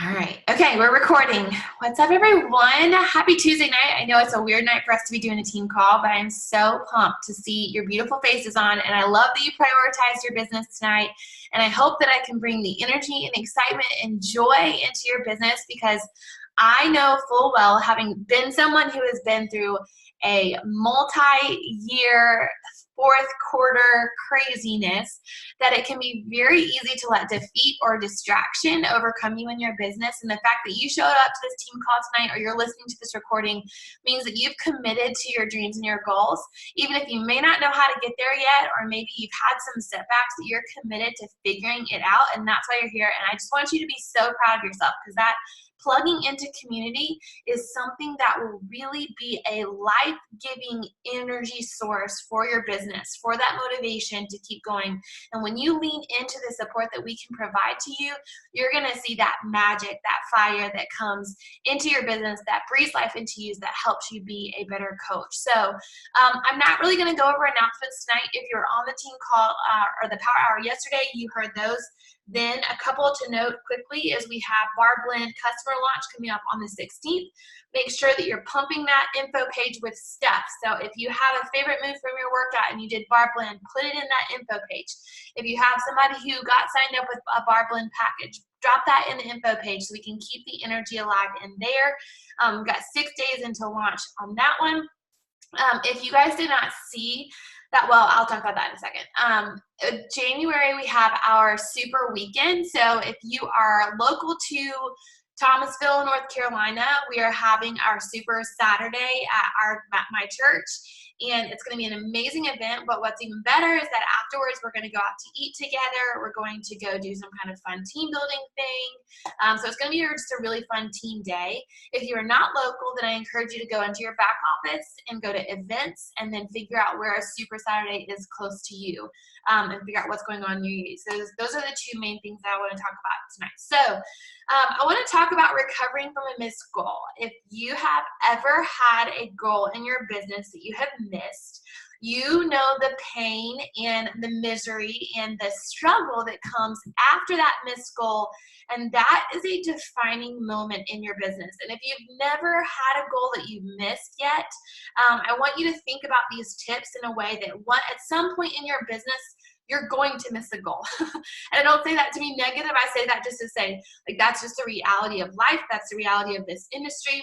All right. Okay, we're recording. What's up, everyone? Happy Tuesday night. I know it's a weird night for us to be doing a team call, but I'm so pumped to see your beautiful faces on, and I love that you prioritized your business tonight, and I hope that I can bring the energy and excitement and joy into your business because I know full well, having been someone who has been through a multi-year fourth quarter craziness, that it can be very easy to let defeat or distraction overcome you in your business. And the fact that you showed up to this team call tonight or you're listening to this recording means that you've committed to your dreams and your goals. Even if you may not know how to get there yet, or maybe you've had some setbacks, that you're committed to figuring it out, and that's why you're here. And I just want you to be so proud of yourself, because that plugging into community is something that will really be a life-giving energy source for your business, for that motivation to keep going. And when you lean into the support that we can provide to you, you're going to see that magic, that fire that comes into your business, that breathes life into you, that helps you be a better coach. So I'm not really going to go over announcements tonight. If you're on the team call or the Power Hour yesterday, you heard those. Then a couple to note quickly is we have BarBlend customer launch coming up on the 16th. Make sure that you're pumping that info page with stuff. So if you have a favorite move from your workout and you did BarBlend, put it in that info page. If you have somebody who got signed up with a BarBlend package, drop that in the info page so we can keep the energy alive in there. We've got 6 days until launch on that one. If you guys did not see that, well, I'll talk about that in a second. January, we have our super weekend. So if you are local to Thomasville, North Carolina, we are having our super Saturday at my church. And it's going to be an amazing event, but what's even better is that afterwards we're going to go out to eat together. We're going to go do some kind of fun team building thing. So it's going to be just a really fun team day. If you are not local, then I encourage you to go into your back office and go to events and then figure out where a Super Saturday is close to you, and figure out what's going on near you. So those are the two main things that I want to talk about tonight. So I want to talk about recovering from a missed goal. If you have ever had a goal in your business that you have missed, you know the pain and the misery and the struggle that comes after that missed goal, and that is a defining moment in your business. And if you've never had a goal that you've missed yet, I want you to think about these tips in a way that at some point in your business, you're going to miss a goal. And I don't say that to be negative. I say that just to say, like, that's just the reality of life. That's the reality of this industry.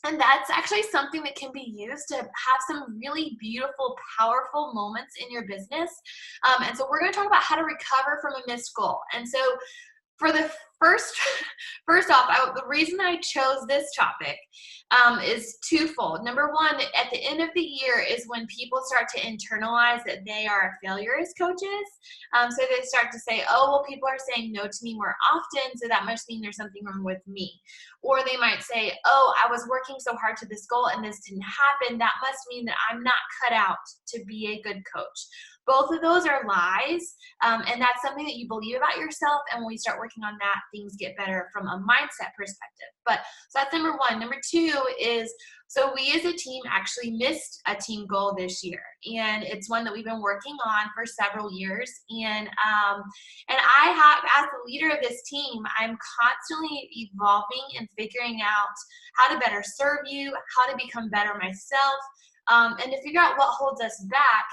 And that's actually something that can be used to have some really beautiful, powerful moments in your business. And so we're going to talk about how to recover from a missed goal. And so for the first off, the reason I chose this topic is twofold. Number one, at the end of the year is when people start to internalize that they are a failure as coaches. So they start to say, oh, well, people are saying no to me more often, so that must mean there's something wrong with me. Or they might say, oh, I was working so hard to this goal and this didn't happen. That must mean that I'm not cut out to be a good coach. Both of those are lies, and that's something that you believe about yourself, and when we start working on that, things get better from a mindset perspective. So that's number one. Number two is, so we as a team actually missed a team goal this year, and it's one that we've been working on for several years, and I have, as the leader of this team, I'm constantly evolving and figuring out how to better serve you, how to become better myself, and to figure out what holds us back.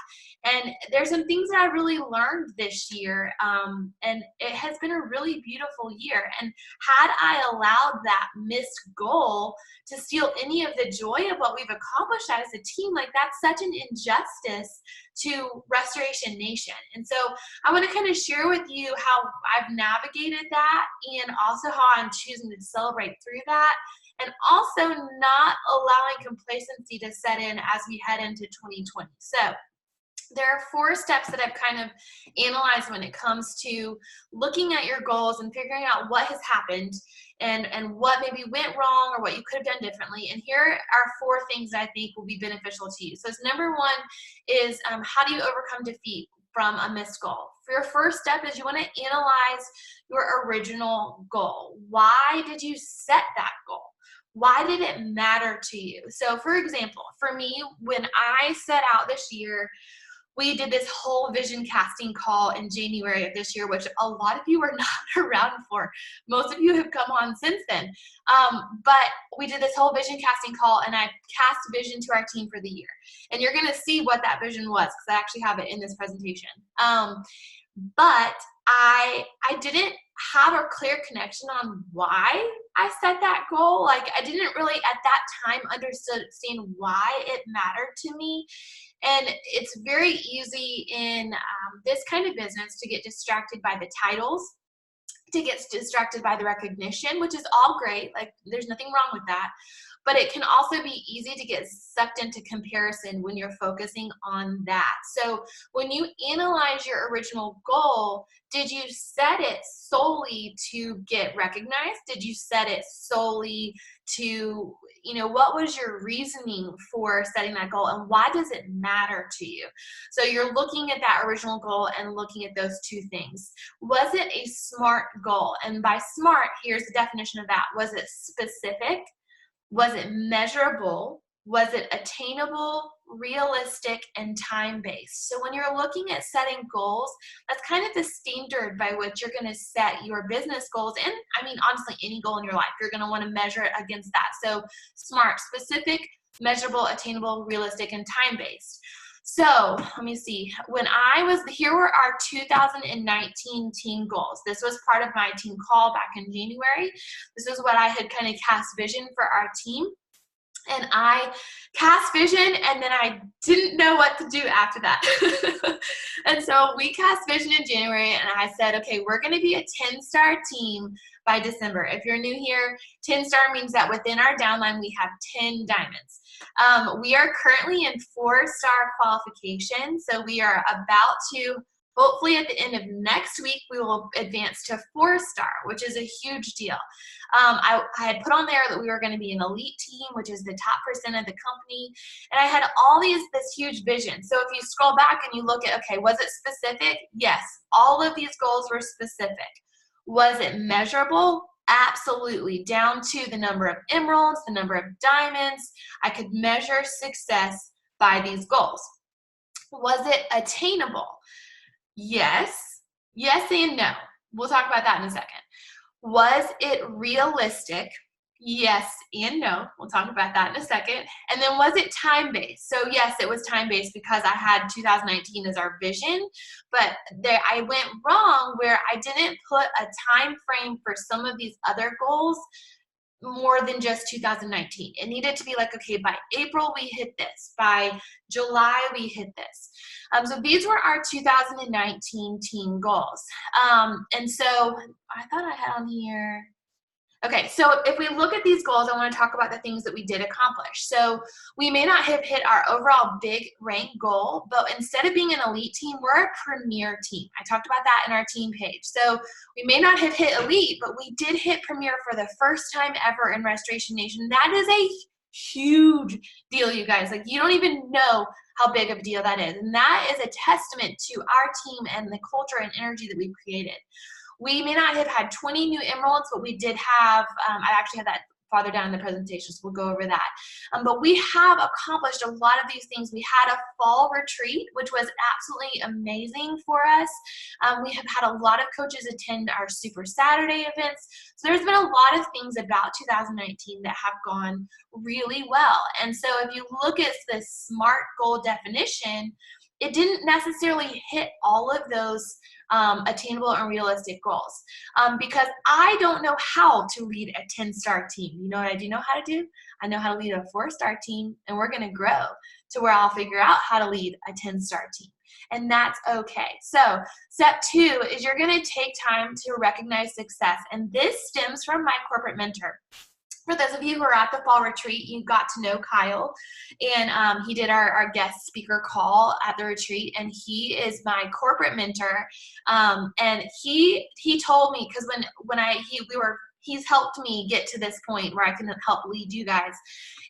And there's some things that I really learned this year, and it has been a really beautiful year. And had I allowed that missed goal to steal any of the joy of what we've accomplished as a team, like, that's such an injustice to Restoration Nation. And so I want to kind of share with you how I've navigated that, and also how I'm choosing to celebrate through that, and also not allowing complacency to set in as we head into 2020. So there are 4 steps that I've kind of analyzed when it comes to looking at your goals and figuring out what has happened and what maybe went wrong or what you could have done differently. And here are 4 things that I think will be beneficial to you. So number one is, how do you overcome defeat from a missed goal? For your first step is you want to analyze your original goal. Why did you set that goal? Why did it matter to you? So for example, for me, when I set out this year, we did this whole vision casting call in January of this year, which a lot of you were not around for. Most of you have come on since then. But we did this whole vision casting call, and I cast vision to our team for the year. And you're going to see what that vision was, because I actually have it in this presentation. But I didn't have a clear connection on why I set that goal. Like, I didn't really at that time understand why it mattered to me. And it's very easy in this kind of business to get distracted by the titles, to get distracted by the recognition, which is all great. Like, there's nothing wrong with that. But it can also be easy to get sucked into comparison when you're focusing on that. So when you analyze your original goal, did you set it solely to get recognized? Did you set it solely to, what was your reasoning for setting that goal, and why does it matter to you? So you're looking at that original goal and looking at those two things. Was it a SMART goal? And by SMART, here's the definition of that. Was it specific? Was it measurable? Was it attainable, realistic, and time-based? So when you're looking at setting goals, that's kind of the standard by which you're going to set your business goals. And I mean, honestly, any goal in your life, you're going to want to measure it against that. So SMART, specific, measurable, attainable, realistic, and time-based. So let me see. Here were our 2019 team goals. This was part of my team call back in January. This is what I had kind of cast vision for our team. And I cast vision, and then I didn't know what to do after that. And so we cast vision in January, and I said, okay, we're going to be a 10-star team by December. If you're new here, 10-star means that within our downline, we have 10 diamonds. We are currently in 4-star qualification, so we are about to, hopefully at the end of next week, we will advance to 4-star, which is a huge deal. I had put on there that we were going to be an elite team, which is the top % of the company. And I had this huge vision. So if you scroll back and you look at, okay, was it specific? Yes, all of these goals were specific. Was it measurable? Absolutely. Down to the number of emeralds, the number of diamonds. I could measure success by these goals. Was it attainable? Yes. Yes and no. We'll talk about that in a second. Was it realistic? Yes and no. We'll talk about that in a second. And then was it time-based? So yes, it was time-based because I had 2019 as our vision, but I went wrong where I didn't put a time frame for some of these other goals more than just 2019. It needed to be like, okay, by April we hit this, by July we hit this. So these were our 2019 team goals. And so I thought I had on here. Okay, so if we look at these goals, I want to talk about the things that we did accomplish. So we may not have hit our overall big rank goal, but instead of being an elite team, we're a premier team. I talked about that in our team page. So we may not have hit elite, but we did hit premier for the first time ever in Restoration Nation. That is a huge deal, you guys. Like, you don't even know how big of a deal that is. And that is a testament to our team and the culture and energy that we've created. We may not have had 20 new emeralds, but we did have, I actually had that farther down in the presentation, so we'll go over that. But we have accomplished a lot of these things. We had a fall retreat, which was absolutely amazing for us. We have had a lot of coaches attend our Super Saturday events. So there's been a lot of things about 2019 that have gone really well. And so if you look at the SMART goal definition, it didn't necessarily hit all of those attainable and realistic goals because I don't know how to lead a 10-star team. You know what I do know how to do? I know how to lead a 4-star team, and we're going to grow to where I'll figure out how to lead a 10-star team. And that's okay. So step 2 is you're going to take time to recognize success. And this stems from my corporate mentor. For those of you who are at the fall retreat, you got to know Kyle, and he did our guest speaker call at the retreat, and he is my corporate mentor. And he told me, because he's helped me get to this point where I can help lead you guys.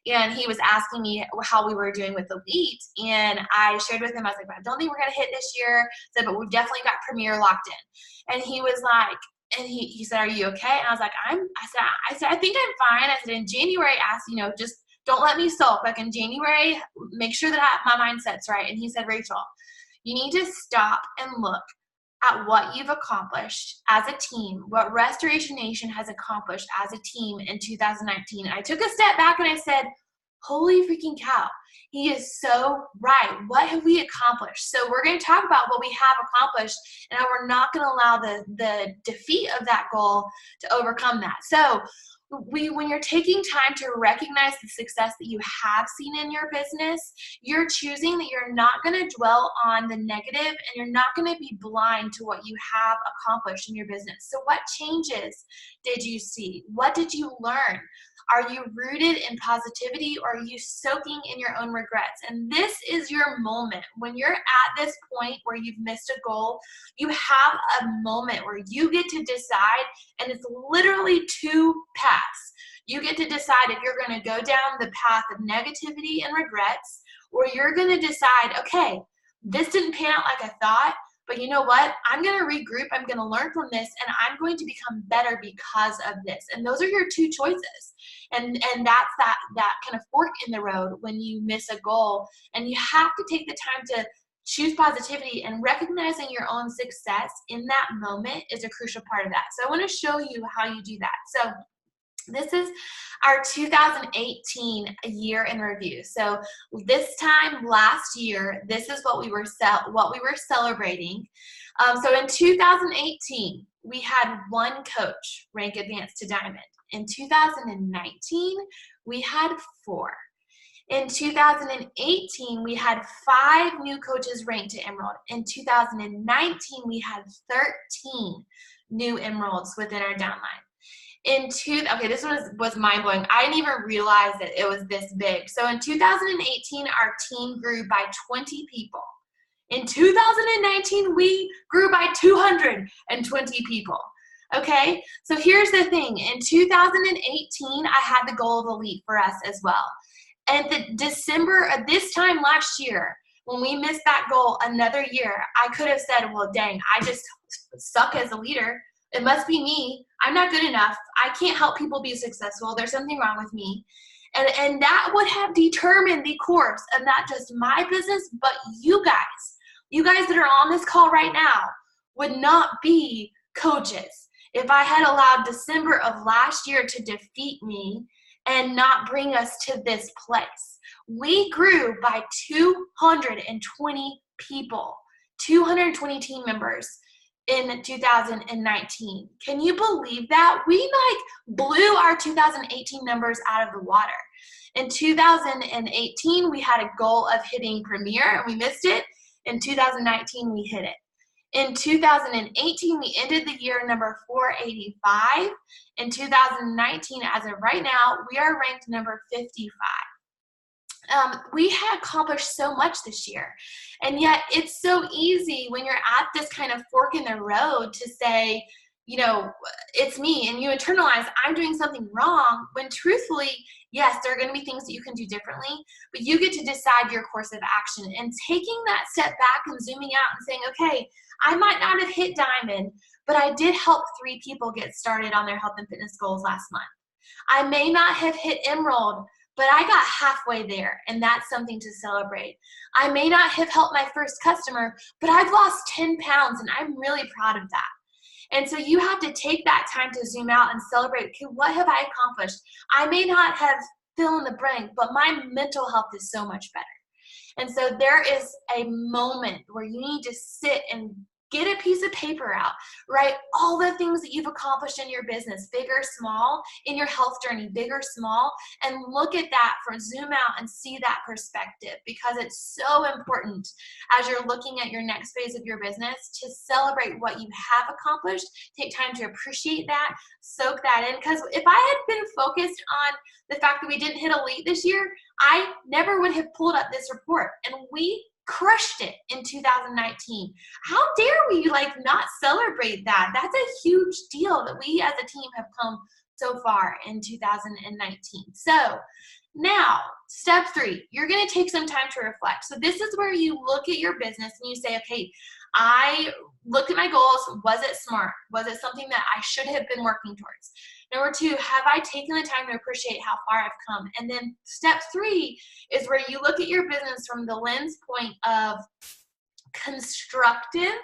And he was asking me how we were doing with Elite, and I shared with him, I was like, I don't think we're going to hit this year, but we've definitely got Premier locked in. And he was like, and he said, are you okay? And I was like, I said, I think I'm fine. I said, in January, ask, just don't let me sulk. Like in January, make sure that my mindset's right. And he said, Rachel, You need to stop and look at what you've accomplished as a team, what Restoration Nation has accomplished as a team in 2019. I took a step back and I said, holy freaking cow, he is so right. What have we accomplished? So we're going to talk about what we have accomplished, and how we're not going to allow the defeat of that goal to overcome that. So when you're taking time to recognize the success that you have seen in your business, you're choosing that you're not going to dwell on the negative, and you're not going to be blind to what you have accomplished in your business. So what changes did you see? What did you learn? Are you rooted in positivity, or are you soaking in your own regrets? And this is your moment. When you're at this point where you've missed a goal, you have a moment where you get to decide, and it's literally two paths. You get to decide if you're going to go down the path of negativity and regrets, or you're going to decide, okay, this didn't pan out like I thought, but you know what? I'm going to regroup. I'm going to learn from this, and I'm going to become better because of this. And those are your two choices. And that's that kind of fork in the road when you miss a goal. And you have to take the time to choose positivity, and recognizing your own success in that moment is a crucial part of that. So I want to show you how you do that. So this is our 2018 year in review. So this time last year, this is what we were celebrating. So in 2018, we had one coach rank advanced to diamond. In 2019, we had 4. In 2018, we had 5 new coaches ranked to Emerald. In 2019, we had 13 new Emeralds within our downline. Okay, this was mind-blowing. I didn't even realize that it was this big. So in 2018, our team grew by 20 people. In 2019, we grew by 220 people. Okay, so here's the thing. In 2018, I had the goal of elite for us as well. And the December of this time last year, when we missed that goal another year, I could have said, well, dang, I just suck as a leader. It must be me. I'm not good enough. I can't help people be successful. There's something wrong with me. And that would have determined the course of not just my business, but you guys. You guys that are on this call right now would not be coaches if I had allowed December of last year to defeat me and not bring us to this place. We grew by 220 people, 220 team members in 2019. Can you believe that? We blew our 2018 numbers out of the water. In 2018, we had a goal of hitting Premier, and we missed it. In 2019, we hit it. In 2018, we ended the year number 485. In 2019, as of right now, we are ranked number 55. We had accomplished so much this year, and yet it's so easy when you're at this kind of fork in the road to say, you know, it's me, and you internalize I'm doing something wrong, when truthfully, yes, there are going to be things that you can do differently, but you get to decide your course of action. And taking that step back and zooming out and saying, okay, I might not have hit diamond, but I did help 3 people get started on their health and fitness goals last month. I may not have hit emerald, but I got halfway there, and that's something to celebrate. I may not have helped my first customer, but I've lost 10 pounds, and I'm really proud of that. And so you have to take that time to zoom out and celebrate, okay, what have I accomplished? I may not have fill in the blank, but my mental health is so much better. And so there is a moment where you need to sit and get a piece of paper out, write all the things that you've accomplished in your business, big or small, in your health journey, big or small, and look at that, zoom out and see that perspective, because it's so important as you're looking at your next phase of your business to celebrate what you have accomplished, take time to appreciate that, soak that in, because if I had been focused on the fact that we didn't hit elite this year, I never would have pulled up this report, and we crushed it in 2019. How dare we not celebrate that? That's a huge deal that we as a team have come so far in 2019. So now, step 3, you're going to take some time to reflect. So this is where you look at your business and you say, okay, I looked at my goals. Was it smart? Was it something that I should have been working towards? Number 2, have I taken the time to appreciate how far I've come? And then step 3 is where you look at your business from the lens point of constructive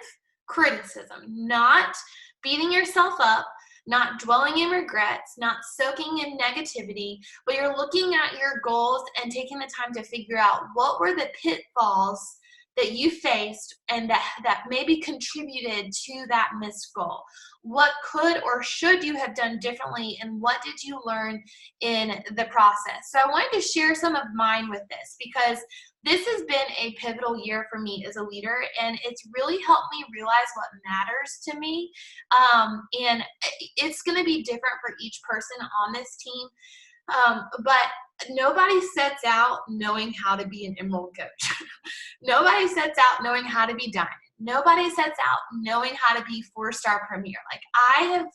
criticism, not beating yourself up, not dwelling in regrets, not soaking in negativity, but you're looking at your goals and taking the time to figure out what were the pitfalls that you faced and that maybe contributed to that missed goal. What could or should you have done differently, and what did you learn in the process? So I wanted to share some of mine with this because this has been a pivotal year for me as a leader, and it's really helped me realize what matters to me. And it's going to be different for each person on this team. But nobody sets out knowing how to be an Emerald coach. Nobody sets out knowing how to be Diamond. Nobody sets out knowing how to be 4-star Premier. Like, I have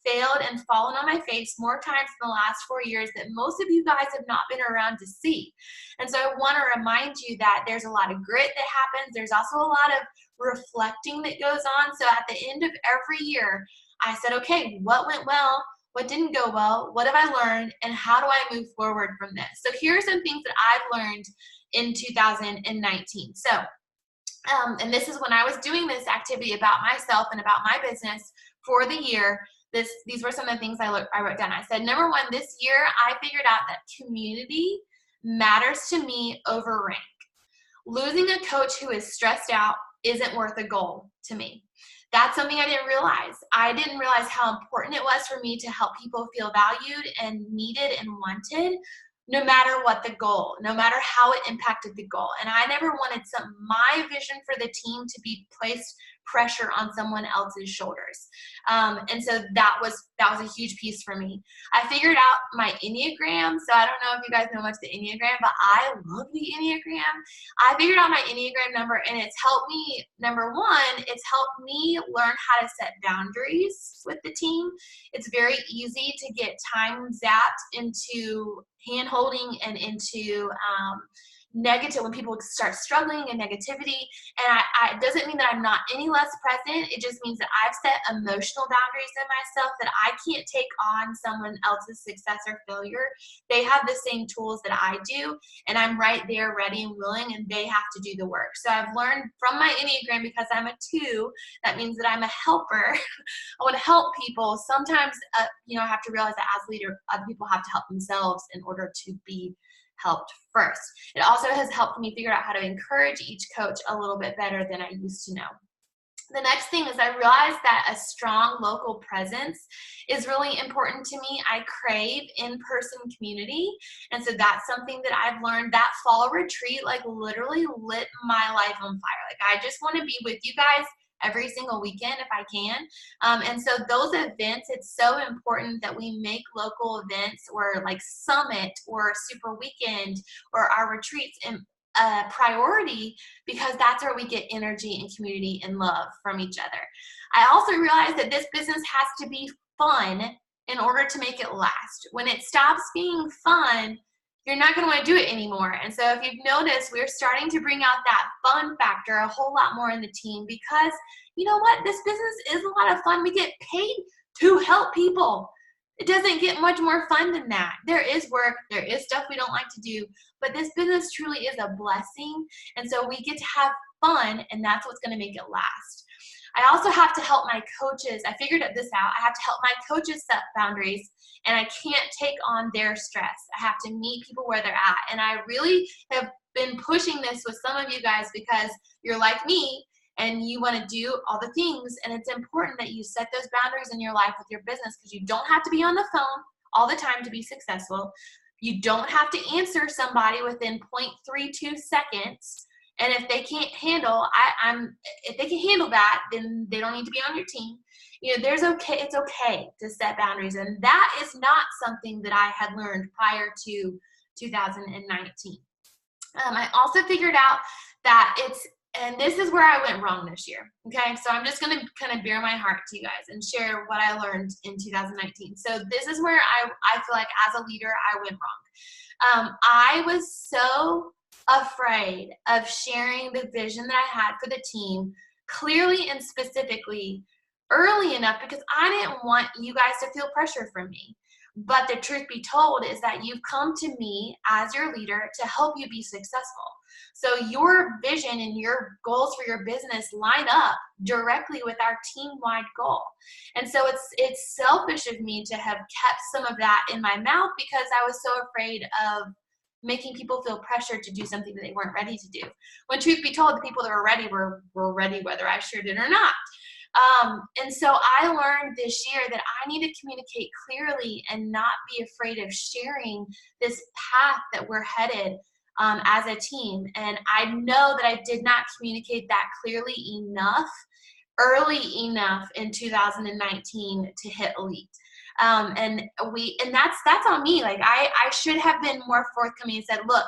failed and fallen on my face more times in the last 4 years that most of you guys have not been around to see. And so I want to remind you that there's a lot of grit that happens. There's also a lot of reflecting that goes on. So at the end of every year, I said, okay, what went well? What didn't go well? What have I learned? And how do I move forward from this? So here are some things that I've learned in 2019. So, and this is when I was doing this activity about myself and about my business for the year. These were some of the things I wrote down. I said, number one, this year I figured out that community matters to me over rank. Losing a coach who is stressed out isn't worth a goal to me. That's something I didn't realize. I didn't realize how important it was for me to help people feel valued and needed and wanted, no matter what the goal, no matter how it impacted the goal. And I never wanted my vision for the team to be placed pressure on someone else's shoulders. And so that was a huge piece for me. I figured out my Enneagram. So I don't know if you guys know much the Enneagram, but I love the Enneagram. I figured out my Enneagram number, and it's helped me, number one, it's helped me learn how to set boundaries with the team. It's very easy to get time zapped into hand-holding and into negative, when people start struggling and negativity. And it doesn't mean that I'm not any less present. It just means that I've set emotional boundaries in myself that I can't take on someone else's success or failure. They have the same tools that I do, and I'm right there ready and willing, and they have to do the work. So I've learned from my Enneagram, because I'm a 2, that means that I'm a helper. I want to help people. Sometimes, I have to realize that as a leader, other people have to help themselves in order to be helped first. It also has helped me figure out how to encourage each coach a little bit better than I used to know. The next thing is I realized that a strong local presence is really important to me. I crave in-person community. And so that's something that I've learned. That fall retreat literally lit my life on fire. I just want to be with you guys every single weekend if I can. And so those events, it's so important that we make local events or Summit or Super Weekend or our retreats a priority, because that's where we get energy and community and love from each other. I also realized that this business has to be fun in order to make it last. When it stops being fun, you're not going to want to do it anymore. And so if you've noticed, we're starting to bring out that fun factor a whole lot more in the team, because you know what? This business is a lot of fun. We get paid to help people. It doesn't get much more fun than that. There is work. There is stuff we don't like to do, but this business truly is a blessing. And so we get to have fun, and that's what's going to make it last. I also have to help my coaches. I figured this out. I have to help my coaches set boundaries, and I can't take on their stress. I have to meet people where they're at. And I really have been pushing this with some of you guys, because you're like me and you want to do all the things. And it's important that you set those boundaries in your life with your business, because you don't have to be on the phone all the time to be successful. You don't have to answer somebody within 0.32 seconds. And if they can't handle, if they can handle that, then they don't need to be on your team. It's okay to set boundaries. And that is not something that I had learned prior to 2019. I also figured out that and this is where I went wrong this year. Okay, so I'm just going to kind of bare my heart to you guys and share what I learned in 2019. So this is where I feel like as a leader, I went wrong. I was so afraid of sharing the vision that I had for the team clearly and specifically early enough, because I didn't want you guys to feel pressure from me. But the truth be told is that you've come to me as your leader to help you be successful. So your vision and your goals for your business line up directly with our team-wide goal. And so it's selfish of me to have kept some of that in my mouth because I was so afraid of making people feel pressured to do something that they weren't ready to do. When truth be told, the people that were ready were ready whether I shared it or not. And so I learned this year that I need to communicate clearly and not be afraid of sharing this path that we're headed as a team. And I know that I did not communicate that clearly enough, early enough in 2019 to hit elite. And that's on me. Like I should have been more forthcoming and said, look,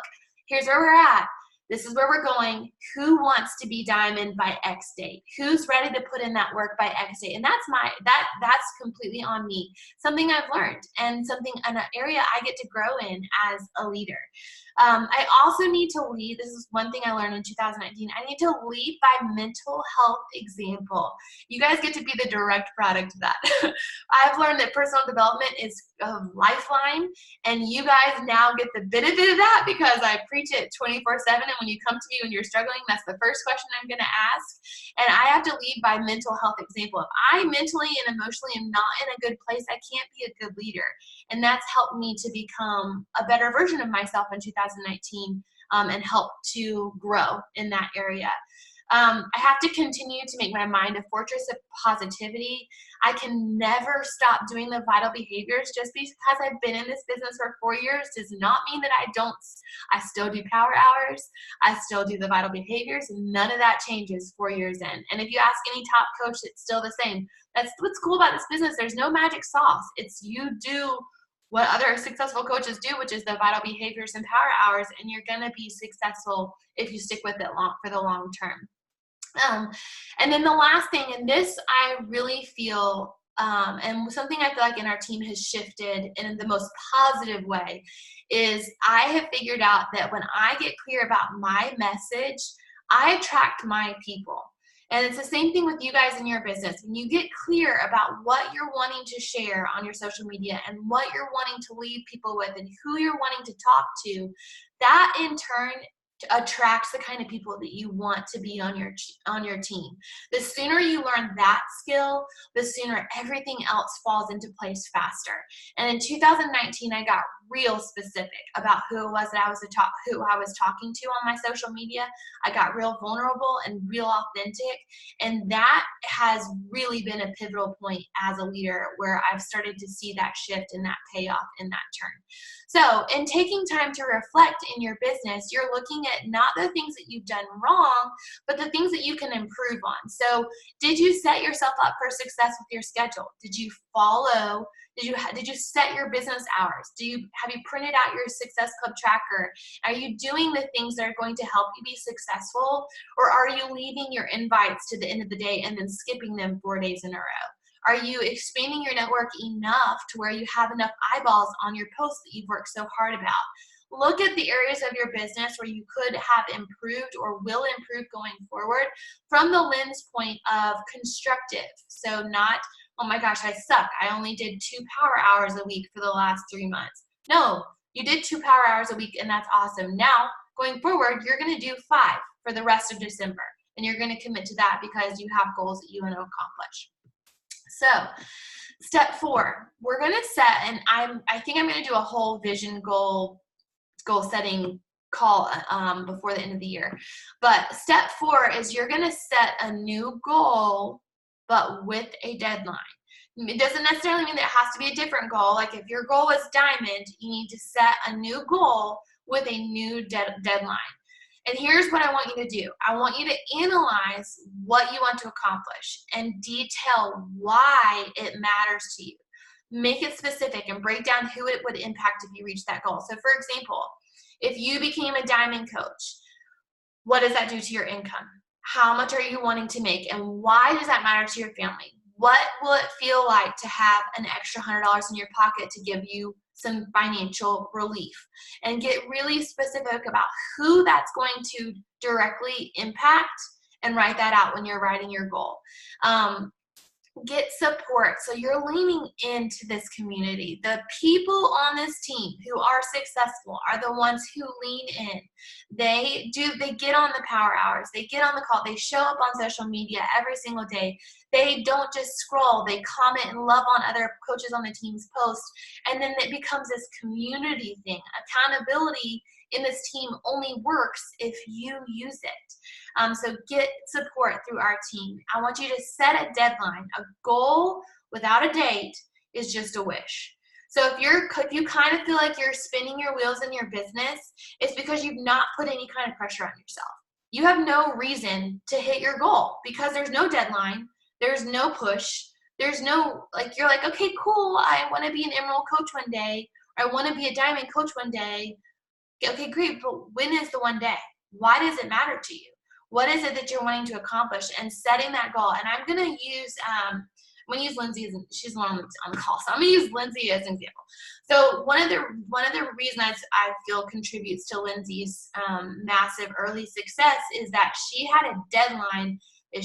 here's where we're at. This is where we're going. Who wants to be diamond by X date? Who's ready to put in that work by X date? And that's completely on me. Something I've learned and an area I get to grow in as a leader. I also need to lead. This is one thing I learned in 2019. I need to lead by mental health example. You guys get to be the direct product of that. I've learned that personal development is a lifeline, and you guys now get the benefit of that because I preach it 24/7. And when you come to me when you're struggling, that's the first question I'm going to ask. And I have to lead by mental health example. If I mentally and emotionally am not in a good place, I can't be a good leader. And that's helped me to become a better version of myself in 2019 and help to grow in that area. I have to continue to make my mind a fortress of positivity. I can never stop doing the vital behaviors. Just because I've been in this business for 4 years does not mean that I still do power hours. I still do the vital behaviors. None of that changes 4 years in. And if you ask any top coach, it's still the same. That's what's cool about this business. There's no magic sauce. It's you do what other successful coaches do, which is the vital behaviors and power hours, and you're going to be successful if you stick with it for the long term. And then the last thing, and this I really feel, and something I feel like in our team has shifted in the most positive way, is I have figured out that when I get clear about my message, I attract my people. And it's the same thing with you guys in your business. When you get clear about what you're wanting to share on your social media and what you're wanting to lead people with and who you're wanting to talk to, that in turn attracts the kind of people that you want to be on your team. The sooner you learn that skill, the sooner everything else falls into place faster. And in 2019, I got real specific about who it was that who I was talking to on my social media. I got real vulnerable and real authentic, and that has really been a pivotal point as a leader where I've started to see that shift and that payoff in that turn. So in taking time to reflect in your business, you're looking at not the things that you've done wrong, but the things that you can improve on. So did you set yourself up for success with your schedule? Did you follow? Did you set your business hours? Have you printed out your Success Club tracker? Are you doing the things that are going to help you be successful? Or are you leaving your invites to the end of the day and then skipping them 4 days in a row? Are you expanding your network enough to where you have enough eyeballs on your posts that you've worked so hard about? Look at the areas of your business where you could have improved or will improve going forward from the lens point of constructive. So not, oh my gosh, I suck. I only did 2 power hours a week for the last 3 months. No, you did 2 power hours a week and that's awesome. Now, going forward, you're going to do 5 for the rest of December. And you're going to commit to that because you have goals that you want to accomplish. So step 4, we're going to set, and I think I'm going to do a whole vision goal setting call before the end of the year. But step 4 is you're going to set a new goal, but with a deadline. It doesn't necessarily mean that it has to be a different goal. Like if your goal is diamond, you need to set a new goal with a new deadline. And here's what I want you to do. I want you to analyze what you want to accomplish and detail why it matters to you. Make it specific and break down who it would impact if you reach that goal. So for example, if you became a diamond coach, what does that do to your income? How much are you wanting to make? And why does that matter to your family? What will it feel like to have an extra $100 in your pocket to give you some financial relief? And get really specific about who that's going to directly impact and write that out when you're writing your goal. get support. So you're leaning into this community. The people on this team who are successful are the ones who lean in. They get on the power hours, they get on the call, they show up on social media every single day. They don't just scroll, they comment and love on other coaches on the team's posts. And then it becomes this community thing. Accountability in this team only works if you use it. So get support through our team. I want you to set a deadline. A goal without a date is just a wish. So if you kind of feel like you're spinning your wheels in your business, it's because you've not put any kind of pressure on yourself. You have no reason to hit your goal because there's no deadline, there's no push, there's no, like, you're like, okay, cool, I want to be an Emerald coach one day, or I want to be a Diamond coach one day. Okay, great, but when is the one day? Why does it matter to you? What is it that you're wanting to accomplish? And setting that goal. And I'm going to use Lindsay, she's the one on the call, so I'm going to use Lindsay as an example. So one of the reasons I feel contributes to Lindsay's massive early success is that she had a deadline. It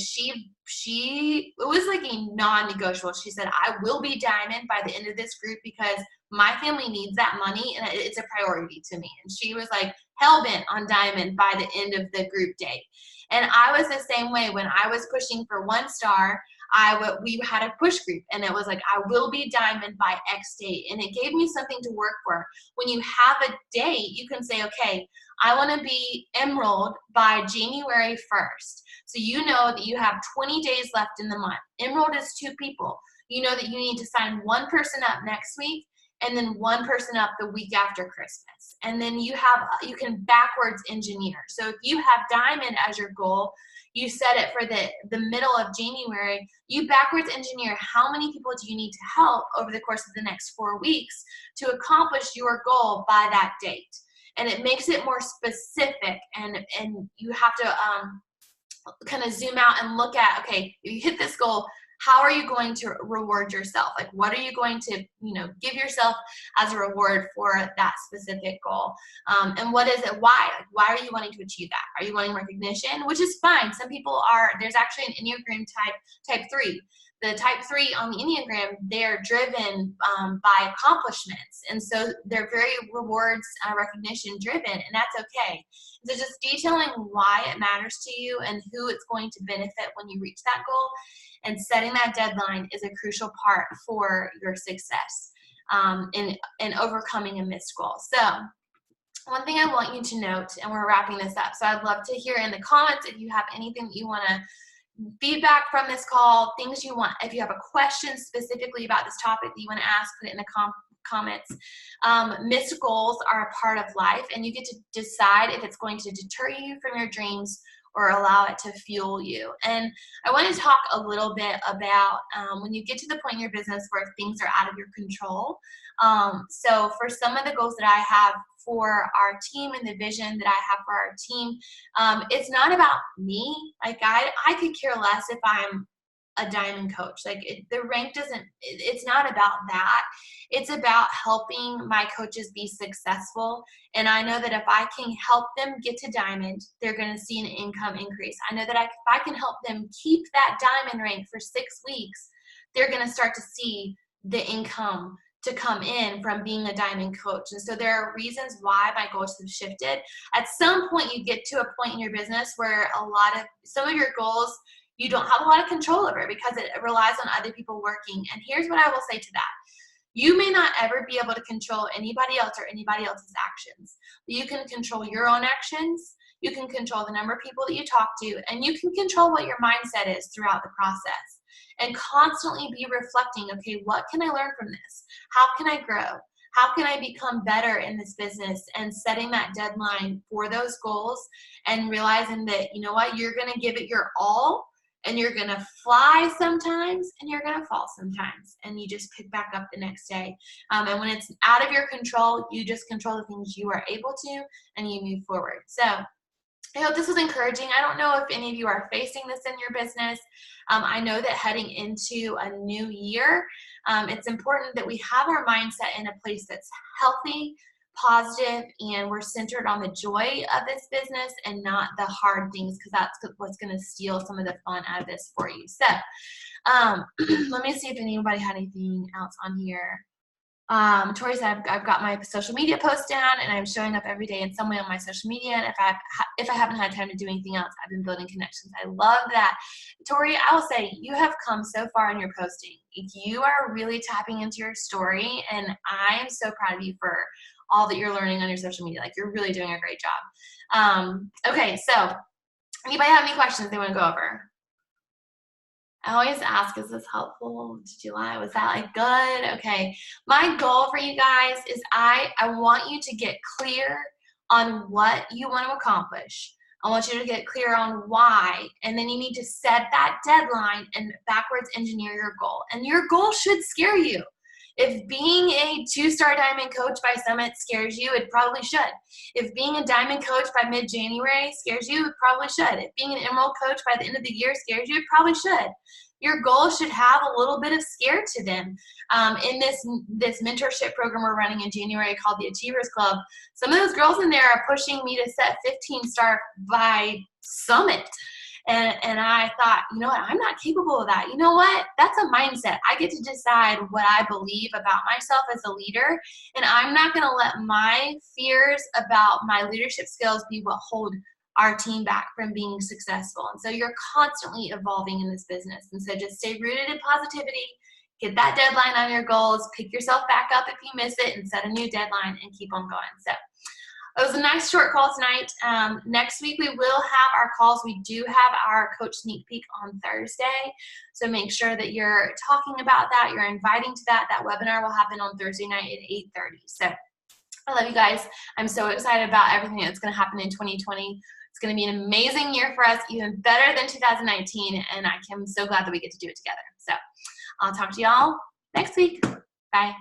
was like a non-negotiable. She said, I will be Diamond by the end of this group because my family needs that money and it's a priority to me. And she was like hell-bent on Diamond by the end of the group date. And I was the same way. When I was pushing for 1 star, we had a push group, and it was like, I will be Diamond by X date. And it gave me something to work for. When you have a date, you can say, okay, I want to be Emerald by January 1st. So you know that you have 20 days left in the month. Emerald is 2 people. You know that you need to sign 1 person up next week, and then 1 person up the week after Christmas. And then you can backwards engineer. So if you have Diamond as your goal, you set it for the middle of January, you backwards engineer how many people do you need to help over the course of the next 4 weeks to accomplish your goal by that date. And it makes it more specific, and you have to kind of zoom out and look at, okay, you hit this goal, how are you going to reward yourself? Like, what are you going to, give yourself as a reward for that specific goal? And what is it? Why? Like, why are you wanting to achieve that? Are you wanting recognition? Which is fine. Some people there's actually an Enneagram type 3. The type 3 on the Enneagram, they're driven by accomplishments. And so they're very rewards, recognition driven, and that's okay. So just detailing why it matters to you and who it's going to benefit when you reach that goal, and setting that deadline is a crucial part for your success in overcoming a missed goal. So one thing I want you to note, and we're wrapping this up, so I'd love to hear in the comments if you have anything that you want to feedback from this call, things you want. If you have a question specifically about this topic that you want to ask, put it in the comments. Missed goals are a part of life, and you get to decide if it's going to deter you from your dreams or allow it to fuel you. And I want to talk a little bit about when you get to the point in your business where things are out of your control. So for some of the goals that I have for our team and the vision that I have for our team, it's not about me. Like I could care less if I'm a Diamond coach. Like the rank it's not about that. It's about helping my coaches be successful. And I know that if I can help them get to Diamond, they're going to see an income increase. I know that if I can help them keep that Diamond rank for 6 weeks, they're going to start to see the income to come in from being a Diamond coach. And so there are reasons why my goals have shifted. At some point, you get to a point in your business where some of your goals, you don't have a lot of control over because it relies on other people working. And here's what I will say to that. You may not ever be able to control anybody else or anybody else's actions, but you can control your own actions. You can control the number of people that you talk to, and you can control what your mindset is throughout the process. And constantly be reflecting, okay, what can I learn from this? How can I grow? How can I become better in this business? And setting that deadline for those goals and realizing that, you know what, you're going to give it your all, and you're going to fly sometimes and you're going to fall sometimes, and you just pick back up the next day. And when it's out of your control, you just control the things you are able to, and you move forward. So I hope this was encouraging. I don't know if any of you are facing this in your business. I know that heading into a new year, it's important that we have our mindset in a place that's healthy, positive, and we're centered on the joy of this business and not the hard things, because that's what's going to steal some of the fun out of this for you. So let me see if anybody had anything else on here. Tori said, I've got my social media posts down, and I'm showing up every day in some way on my social media. And if I haven't had time to do anything else, I've been building connections. I love that. Tori, I will say you have come so far in your posting. You are really tapping into your story, and I am so proud of you for all that you're learning on your social media. Like, you're really doing a great job. Okay, so anybody have any questions they want to go over? I always ask, is this helpful? Did you lie? Was that like good? Okay. My goal for you guys is I want you to get clear on what you want to accomplish. I want you to get clear on why, and then you need to set that deadline and backwards engineer your goal. And your goal should scare you. If being a 2-star diamond coach by Summit scares you, it probably should. If being a diamond coach by mid-January scares you, it probably should. If being an emerald coach by the end of the year scares you, it probably should. Your goals should have a little bit of scare to them. In this mentorship program we're running in January called the Achievers Club, some of those girls in there are pushing me to set 15-star by Summit. And I thought, you know what, I'm not capable of that. You know what? That's a mindset. I get to decide what I believe about myself as a leader, and I'm not going to let my fears about my leadership skills be what hold our team back from being successful. And so you're constantly evolving in this business. And so just stay rooted in positivity, get that deadline on your goals, pick yourself back up if you miss it, and set a new deadline and keep on going. So it was a nice short call tonight. Next week we will have our calls. We do have our coach sneak peek on Thursday. So make sure that you're talking about that. You're inviting to that. That webinar will happen on Thursday night at 8:30. So I love you guys. I'm so excited about everything that's going to happen in 2020. It's going to be an amazing year for us, even better than 2019. And I'm so glad that we get to do it together. So I'll talk to y'all next week. Bye.